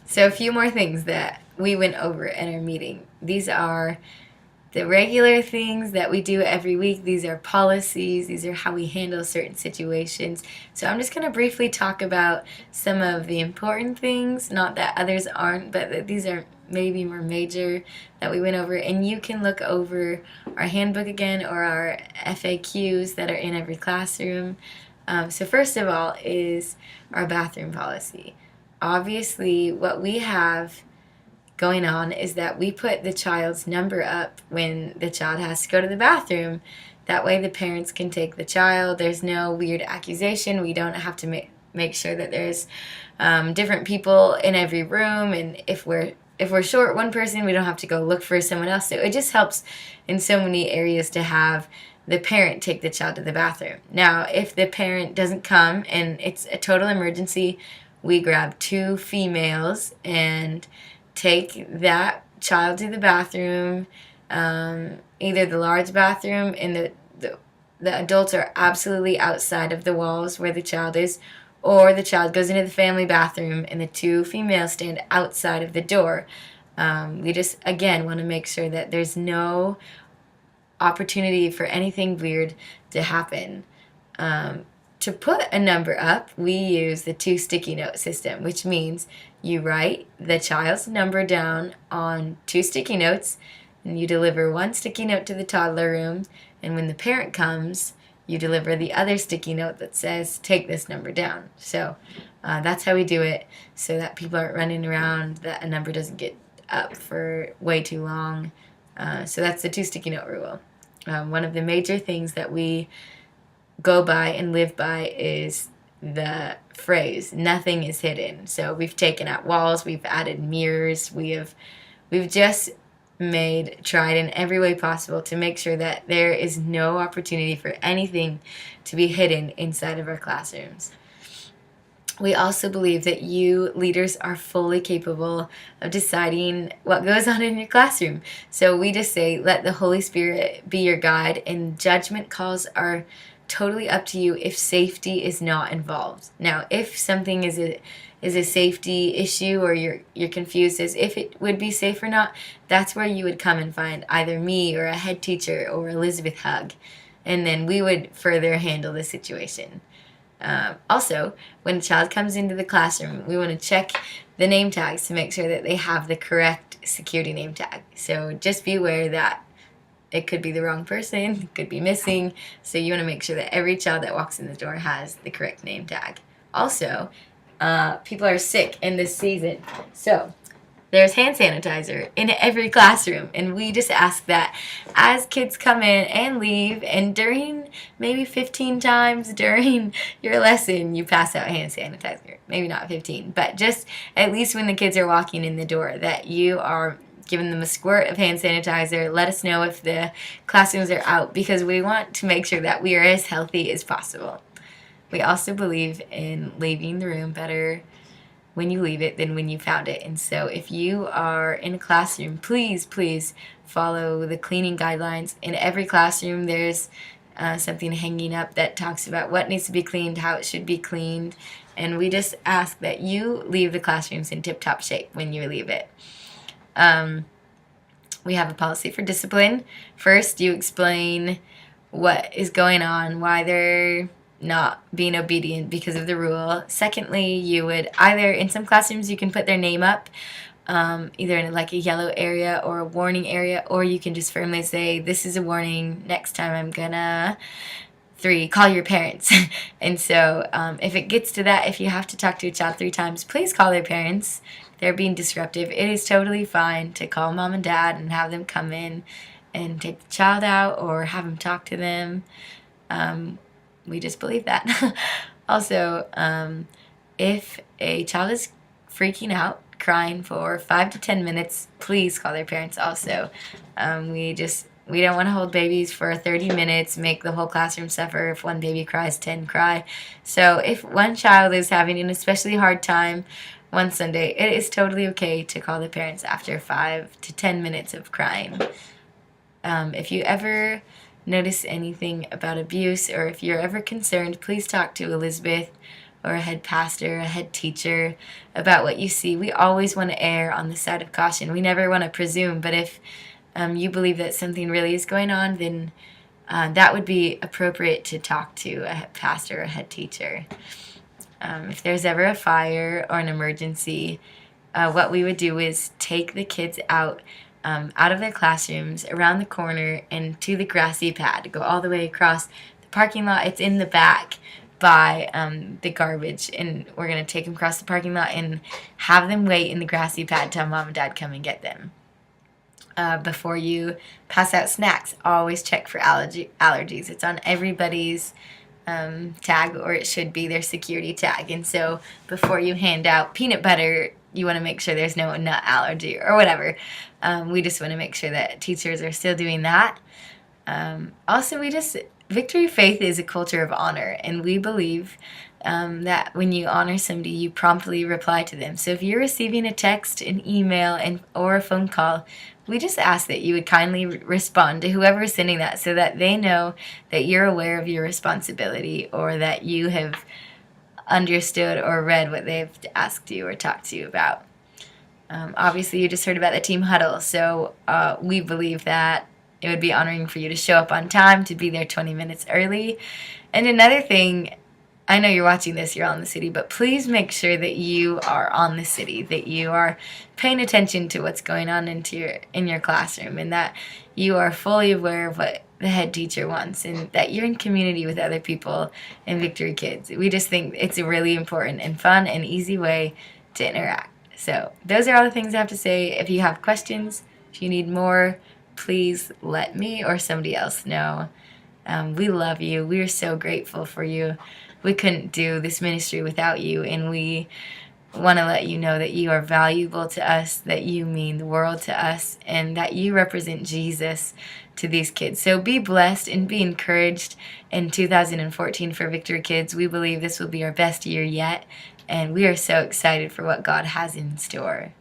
So a few more things that we went over in our meeting. These are the regular things that we do every week. These are policies. These are how we handle certain situations. So I'm just going to briefly talk about some of the important things, not that others aren't, but that these are maybe more major that we went over. And you can look over our handbook again or our FAQs that are in every classroom. So first of all is our bathroom policy. Obviously, what we have going on is that we put the child's number up when the child has to go to the bathroom. That way the parents can take the child. There's no weird accusation. We don't have to make sure that there's different people in every room, and if we're short one person, we don't have to go look for someone else. So it just helps in so many areas to have the parent take the child to the bathroom. Now, if the parent doesn't come and it's a total emergency, we grab 2 females and take that child to the bathroom, either the large bathroom, and the adults are absolutely outside of the walls where the child is, or the child goes into the family bathroom and the 2 females stand outside of the door. We just, again, want to make sure that there's no opportunity for anything weird to happen. To put a number up, we use the 2 sticky note system, which means you write the child's number down on 2 sticky notes, and you deliver 1 sticky note to the toddler room, and when the parent comes, you deliver the other sticky note that says, take this number down. So that's how we do it, so that people aren't running around, that a number doesn't get up for way too long. So that's the 2 sticky note rule. One of the major things that we go by and live by is the phrase, nothing is hidden. So we've taken out walls, we've added mirrors, we've just tried in every way possible to make sure that there is no opportunity for anything to be hidden inside of our classrooms. We also believe that you leaders are fully capable of deciding what goes on in your classroom. So we just say, let the Holy Spirit be your guide, and judgment calls are totally up to you if safety is not involved. Now, if something is a safety issue, or you're confused as if it would be safe or not, that's where you would come and find either me or a head teacher or Elizabeth Hug, and then we would further handle the situation. Also, when a child comes into the classroom, we want to check the name tags to make sure that they have the correct security name tag. So just be aware that it could be the wrong person, it could be missing, so you want to make sure that every child that walks in the door has the correct name tag. Also, people are sick in this season, so there's hand sanitizer in every classroom, and we just ask that as kids come in and leave, and during maybe 15 times during your lesson, you pass out hand sanitizer. Maybe not 15, but just at least when the kids are walking in the door, that you are giving them a squirt of hand sanitizer. Let us know if the classrooms are out, because we want to make sure that we are as healthy as possible. We also believe in leaving the room better when you leave it than when you found it. And so if you are in a classroom, please follow the cleaning guidelines. In every classroom, there's something hanging up that talks about what needs to be cleaned, how it should be cleaned. And we just ask that you leave the classrooms in tip-top shape when you leave it. We have a policy for discipline. First, you explain what is going on, why they're not being obedient because of the rule. Secondly, you would either, in some classrooms, you can put their name up, either in like a yellow area or a warning area, or you can just firmly say, this is a warning, next time I'm gonna 3, call your parents. And so if it gets to that, if you have to talk to a child 3 times, please call their parents. They're being disruptive. It is totally fine to call mom and dad and have them come in and take the child out or have them talk to them. We just believe that. Also, if a child is freaking out, crying for 5 to 10 minutes, please call their parents also. We don't want to hold babies for 30 minutes, make the whole classroom suffer. If one baby cries, 10 cry. So if one child is having an especially hard time one Sunday, it is totally okay to call the parents after 5 to 10 minutes of crying. If you ever notice anything about abuse, or if you're ever concerned, please talk to Elizabeth or a head pastor, a head teacher, about what you see. We always want to err on the side of caution. We never want to presume, but if you believe that something really is going on, then that would be appropriate to talk to a head pastor or a head teacher. If there's ever a fire or an emergency, what we would do is take the kids out of their classrooms, around the corner, and to the grassy pad. Go all the way across the parking lot. It's in the back by the garbage, and we're going to take them across the parking lot and have them wait in the grassy pad till Mom and Dad come and get them. Before you pass out snacks, always check for allergies. It's on everybody's tag, or it should be their security tag. And so before you hand out peanut butter, you want to make sure there's no nut allergy or whatever. We just want to make sure that teachers are still doing that. Also, Victory Faith is a culture of honor, and we believe that when you honor somebody, you promptly reply to them. So if you're receiving a text, an email, or a phone call, we just ask that you would kindly respond to whoever is sending that, so that they know that you're aware of your responsibility, or that you have understood or read what they've asked you or talked to you about. Obviously, you just heard about the team huddle, so we believe that it would be honoring for you to show up on time, to be there 20 minutes early. And another thing, I know you're watching this, you're all in the city, but please make sure that you are on the city, that you are paying attention to what's going on in your classroom, and that you are fully aware of what the head teacher wants, and that you're in community with other people in Victory Kids. We just think it's a really important and fun and easy way to interact. So those are all the things I have to say. If you have questions, if you need more, please let me or somebody else know. We love you. We are so grateful for you. We couldn't do this ministry without you, and we want to let you know that you are valuable to us, that you mean the world to us, and that you represent Jesus to these kids. So be blessed and be encouraged in 2014 for Victory Kids. We believe this will be our best year yet, and we are so excited for what God has in store.